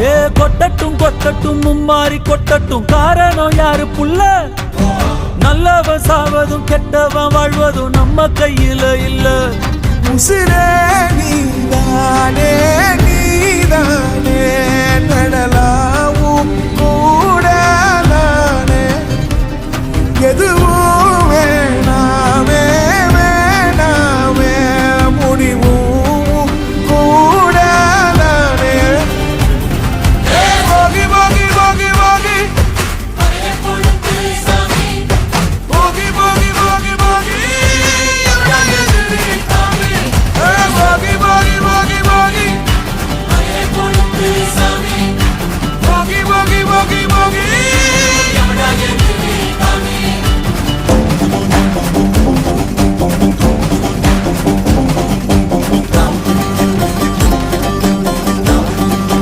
ஏ கொட்டட்டும் கொட்டட்டும் மும்மாறி கொட்டட்டும், காரணம் யாரு புள்ள? நல்லவன் சாவதும் கெட்டவன் வாழ்வதும் நம்ம கையில இல்ல. உசிரே நீதானே நீதானே